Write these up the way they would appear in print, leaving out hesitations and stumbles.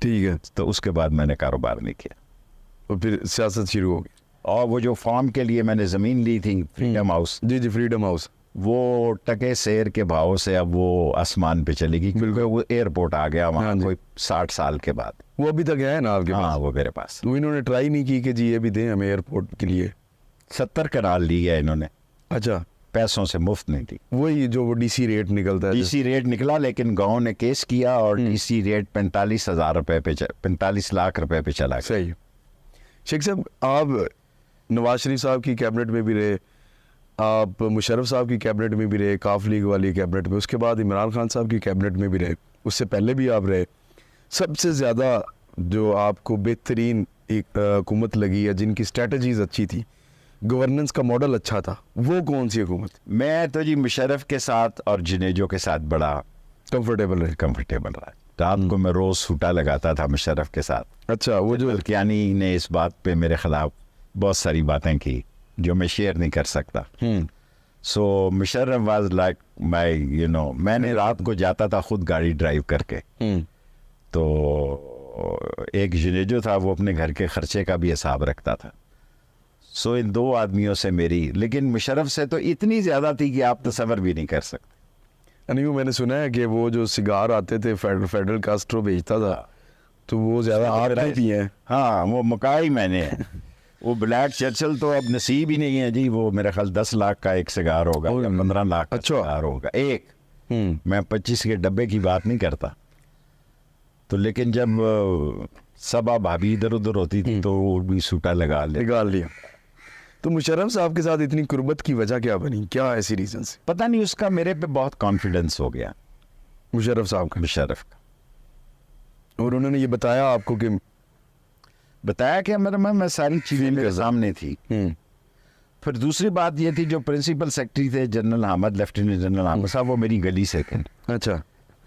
ठीक है, तो उसके बाद मैंने कारोबार नहीं किया और फिर सियासत शुरू हो गई। और वो जो फार्म के लिए मैंने ज़मीन ली थी फ्रीडम हाउस, जी जी, फ्रीडम हाउस, वो टके शेर के भाव से अब वो आसमान पे चली गई, क्योंकि वो एयरपोर्ट आ गया वहाँ कोई 60 साल के बाद। वो अभी तक है ना आपके हाँ, पास? वो मेरे पास। तो इन्होंने ट्राई नहीं की कि जी ये भी दें हमें एयरपोर्ट के लिए? 70 कनाल ली है इन्होंने, अच्छा, पैसों से, मुफ्त नहीं थी। वही जो वो डीसी रेट निकलता है। डीसी रेट निकला, लेकिन गांव ने केस किया और डीसी रेट 45,000 रुपए पे 45 लाख रुपए पे चला गया। सही। शेख साहब, आप नवाज शरीफ साहब की कैबिनेट में भी रहे, आप मुशर्रफ साहब की कैबिनेट में भी रहे, काफ लीग वाली कैबिनेट में, उसके बाद इमरान खान साहब की कैबिनेट में भी रहे, उससे पहले भी आप रहे। सबसे ज़्यादा जो आपको बेहतरीन एक हुकूमत लगी है, जिनकी स्ट्रेटजीज अच्छी थी, गवर्नेंस का मॉडल अच्छा था, वो कौन सी हुकूमत? मैं तो जी मुशर्रफ के साथ और जुनेजो के साथ बड़ा कंफर्टेबल रहा। रात को मैं रोज़ सूटा लगाता था मुशर्रफ के साथ। अच्छा, वो जो बल्कियानी ने इस बात पे मेरे खिलाफ बहुत सारी बातें की जो मैं शेयर नहीं कर सकता। सो मुशर्रफ वाज लाइक माय मैंने रात को जाता था खुद गाड़ी ड्राइव करके। तो एक जुनेजो था, वो अपने घर के खर्चे का भी हिसाब रखता था। सो इन दो आदमियों से मेरी, लेकिन मुशर्रफ से तो इतनी ज़्यादा थी कि आप तसव्वुर भी नहीं कर सकते। नहीं, मैंने सुना है कि वो जो सिगार आते थे फेडरल कास्ट्रो बेचता था, तो वो ज़्यादा आपने पिए हैं। हाँ, वो मुकाई मैंने वो ब्लैक चर्चिल तो अब नसीब ही नहीं है जी। वो मेरे ख्याल 10 लाख का एक सिगार होगा या 15 लाख का सिगार होगा एक। मैं 25 के डब्बे की बात नहीं करता। तो लेकिन जब सबा भाभी इधर उधर होती थी तो वो भी सूटा निकाल लिया। तो मुशर्रफ साहब के साथ इतनी कुर्बत की वजह क्या बनी? क्या ऐसी रीजन से? पता नहीं, उसका मेरे पे बहुत कॉन्फिडेंस हो गया, मुशर्रफ साहब का। मुशर्रफ का। और उन्होंने ये बताया आपको कि मैं सारी चीज़ें मेरे सामने थी। फिर दूसरी बात ये थी, जो प्रिंसिपल सेक्रेटरी थे general Ahmed, lieutenant general Ahmed sahab, वो मेरी गली से थे। अच्छा।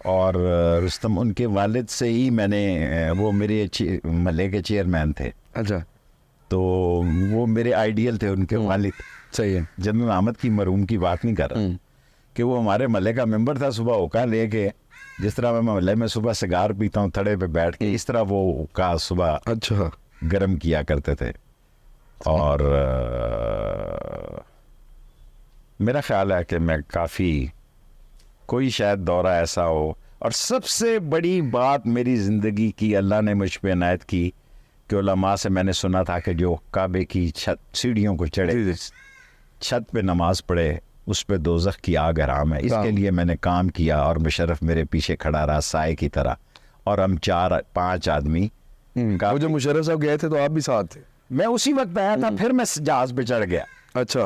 और रुस्तम उनके वालिद से ही मैंने, वो मेरे महल्ले के चेयरमैन थे। अच्छा। तो वो मेरे आइडियल थे उनके वालिद। सही है। जनरल अहमद की मरहूम की बात नहीं कर रहा कि वो हमारे महल्ले का मेंबर था। सुबह हुक्का लेके, जिस तरह मैं महल्ले में सुबह सिगार पीता हूँ थड़े पे बैठ के, इस तरह वो हुक्का सुबह अच्छा गर्म किया करते थे। और मेरा ख्याल है कि मैं काफ़ी, कोई शायद दौरा ऐसा हो। और सबसे बड़ी बात मेरी ज़िंदगी की अल्लाह ने मुझ पे इनायत की कि उलमा से मैंने सुना था कि जो काबे की छत सीढ़ियों को चढ़े, छत पे नमाज पढ़े, उस पे दोज़ख की आग हराम है। इसके लिए मैंने काम किया और मुशर्रफ मेरे पीछे खड़ा रहा साए की तरह। और हम 4-5 आदमी। वो जो मुशर्रफ साहब गए थे तो आप भी साथ थे? मैं उसी वक्त आया था, फिर मैं जहाज पे चढ़ गया। अच्छा।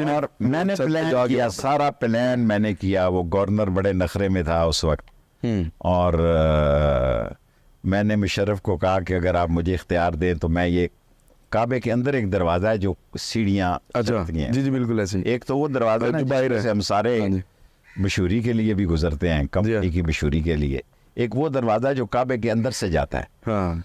और मैंने प्लान किया, सारा प्लान मैंने किया। वो गवर्नर बड़े नखरे में था उस वक्त। और मैंने मुशर्रफ को कहा कि अगर आप मुझे इख्तियार दें तो मैं, ये काबे के अंदर एक दरवाज़ा है जो सीढ़ियाँ। अच्छा। जी जी, बिल्कुल ऐसे। एक तो वो दरवाज़ा ना बाहर से हम सारे मशहूरी के लिए भी गुजरते हैं, कंपनी की मशहूरी के लिए। एक वो दरवाज़ा जो काबे के अंदर से जाता है। हाँ।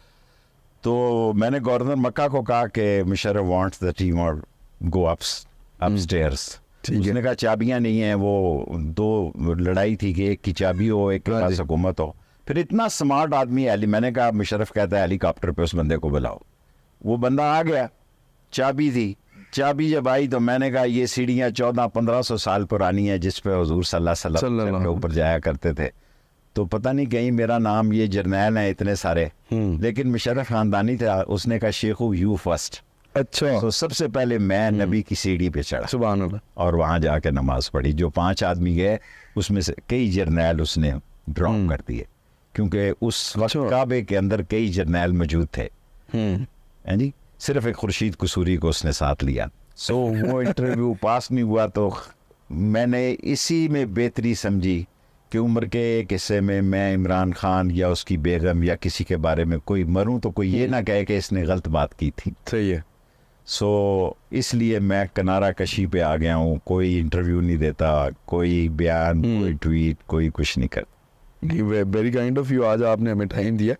तो मैंने गवर्नर मक्का को कहा कि मुशर्रफ वांट्स द टीम और गो अपस्टेयर्स। उसने कहा चाबियां नहीं है। वो 2 लड़ाई थी कि एक की चाबी हो, एक के पास हुकूमत हो। फिर इतना स्मार्ट आदमी है, मैंने कहा, मुशर्रफ कहता है हेलीकॉप्टर पे उस बंदे को बुलाओ। वो बंदा आ गया, चाबी थी। चाबी जब आई तो मैंने कहा ये सीढ़ियाँ 1400-1500 साल पुरानी है जिस पे हुजूर सल्लल्लाहु अलैहि वसल्लम के ऊपर जाया करते थे। तो पता नहीं कहीं मेरा नाम, ये जर्नैल है इतने सारे, लेकिन मुशर्रफ खानदानी था। उसने कहा शेखू यू फर्स्ट। अच्छा। तो सबसे पहले मैं नबी की सीढ़ी पे चढ़ा, सुभान अल्लाह, और वहाँ जाके नमाज पढ़ी। जो 5 आदमी गए उसमें से कई जर्नैल उसने ड्रॉप कर दिए, क्योंकि उस वक्त काबे के अंदर कई जर्नैल मौजूद थे। हैं जी, सिर्फ एक खुर्शीद कसूरी को उसने साथ लिया। सो वो इंटरव्यू पास नहीं हुआ। तो मैंने इसी में बेहतरी समझी कि उम्र के एक हिस्से में मैं इमरान खान या उसकी बेगम या किसी के बारे में कोई मरूं तो कोई ये ना कहे कि इसने गलत बात की थी। सही है। सो इसलिए मैं किनारा कशी पे आ गया हूँ। कोई इंटरव्यू नहीं देता, कोई बयान, कोई ट्वीट, कोई कुछ नहीं करता। वेरी काइंड ऑफ यू, आज आपने हमें टाइम दिया।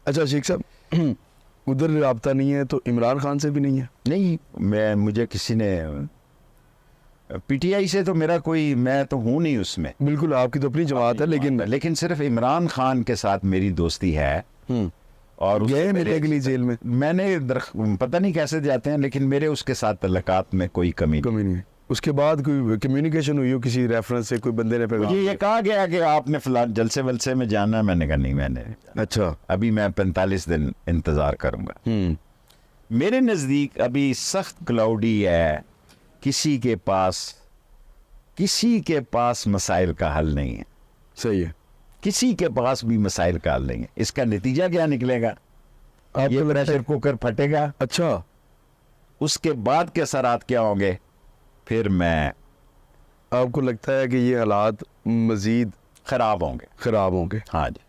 अच्छा शेख साहब, उधर राब्ता नहीं है तो इमरान खान से भी नहीं है? नहीं, मुझे किसी ने, पीटीआई से तो मेरा कोई, मैं तो हूँ नहीं उसमें। बिल्कुल, आपकी तो अपनी जमात है, लेकिन सिर्फ इमरान खान के साथ मेरी दोस्ती है। और गए मिलने के लिए जेल में? मैंने पता नहीं कैसे जाते हैं, लेकिन मेरे उसके साथ तल्लुकात में कोई कमी नहीं है। उसके बाद कोई कम्युनिकेशन हुई हो किसी रेफरेंस से, कोई बंदे ने पैगाम? ये कहा गया कि आपने फलान जलसे वलसे में जाना है, मैंने कहा नहीं मैंने। अच्छा, अभी मैं 45 दिन इंतजार करूंगा। मेरे नज़दीक अभी सख्त क्लाउडी है, किसी के पास मसाइल का हल नहीं है। सही है, किसी के पास भी मसाइल का हल नहीं है। इसका नतीजा क्या निकलेगा? ये प्रेशर कुकर फटेगा। अच्छा, उसके बाद के असरात क्या होंगे? फिर मैं, आपको लगता है कि ये हालात मजीद खराब होंगे? हाँ जी।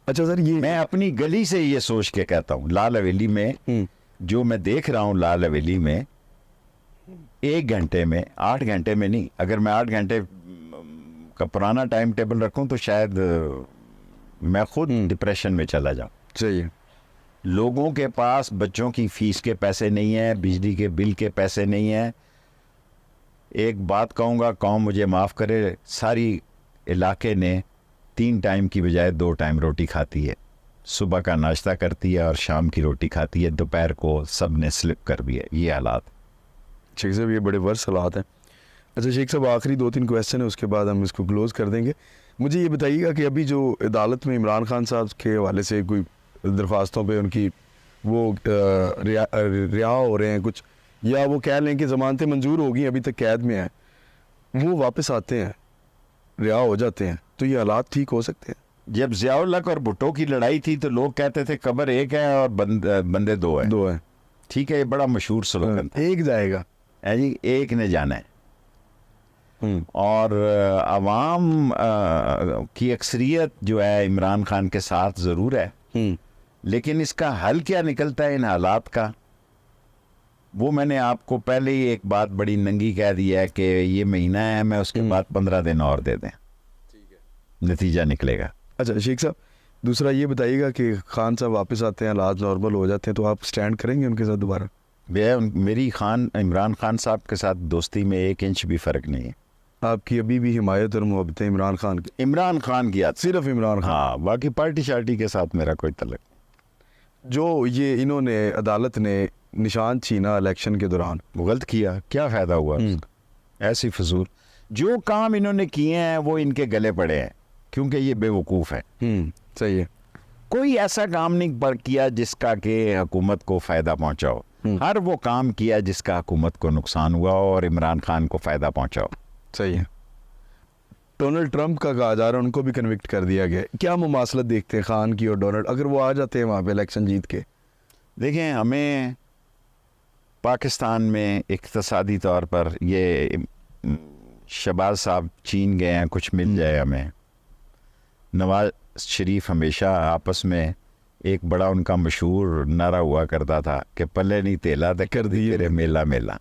अच्छा सर, ये मैं अपनी गली से ये सोच के कहता हूँ, लाल हवेली में जो मैं देख रहा हूँ, लाल हवेली में 1 घंटे में, 8 घंटे में नहीं, अगर मैं 8 घंटे का पुराना टाइम टेबल रखूं तो शायद मैं खुद डिप्रेशन में चला जाऊं। सही है। लोगों के पास बच्चों की फीस के पैसे नहीं है, बिजली के बिल के पैसे नहीं है। एक बात कहूँगा, कौम मुझे माफ़ करे, सारी इलाके ने 3 टाइम की बजाय 2 टाइम रोटी खाती है। सुबह का नाश्ता करती है और शाम की रोटी खाती है। दोपहर को सब ने स्लिप कर दिया। ये हालात शेख साहब, ये बड़े वर्ष हालात हैं। अच्छा शेख साहब, आखिरी 2-3 क्वेश्चन है, उसके बाद हम इसको क्लोज़ कर देंगे। मुझे ये बताइएगा कि अभी जो अदालत में इमरान खान साहब के हवाले से कोई दरख्वास्तों पे उनकी वो रिहा हो रहे हैं कुछ, या वो कह लें कि ज़मानतें मंजूर हो गई, अभी तक कैद में हैं, वो वापस आते हैं, रिहा हो जाते हैं, तो ये हालात ठीक हो सकते हैं? जब ज़ियाउल हक और भुट्टो की लड़ाई थी तो लोग कहते थे कब्र एक है और बंदे 2 हैं। ठीक है, ये बड़ा मशहूर स्लोगन था। एक जाएगा है जी, एक ने जाना है। और अवाम की अक्सरियत जो है इमरान खान के साथ ज़रूर है, लेकिन इसका हल क्या निकलता है इन हालात का, वो मैंने आपको पहले ही एक बात बड़ी नंगी कह दी है कि ये महीना है, मैं उसके बाद 15 दिन और दे दें, नतीजा निकलेगा। अच्छा शेख साहब, दूसरा ये बताइएगा कि खान साहब वापस आते हैं, हालात नॉर्मल हो जाते हैं, तो आप स्टैंड करेंगे उनके साथ दोबारा? मेरी इमरान खान साहब के साथ दोस्ती में 1 इंच भी फ़र्क नहीं है। आपकी अभी भी हिमायत और मोहब्बत इमरान खान की? इमरान खान की सिर्फ इमरान खान? हाँ, बाकी पार्टी शार्टी के साथ मेरा कोई तल्लुक। जो ये इन्होंने अदालत ने निशान छीना इलेक्शन के दौरान, वो गलत किया, क्या फ़ायदा हुआ? ऐसी फजूल जो काम इन्होंने किए हैं वो इनके गले पड़े हैं, क्योंकि ये बेवकूफ़ है। सही है। कोई ऐसा काम नहीं किया जिसका कि हुकूमत को फ़ायदा पहुँचाओ। हर वो काम किया जिसका हुकूमत को नुकसान हुआ और इमरान खान को फ़ायदा पहुँचाओ। सही है। डोनाल्ड ट्रंप का कहा जा रहा है उनको भी कन्विक्ट कर दिया गया। क्या मुमासलत देखते हैं खान की और डोनाल्ड, अगर वो आ जाते हैं वहाँ पे इलेक्शन जीत के? देखें, हमें पाकिस्तान में इक़्तिसादी तौर पर ये शहबाज साहब चीन गए हैं, कुछ मिल जाए हमें। नवाज शरीफ हमेशा आपस में एक बड़ा उनका मशहूर नारा हुआ करता था कि पल्ले नहीं तेला तो कर दी तेरे मेला मेला।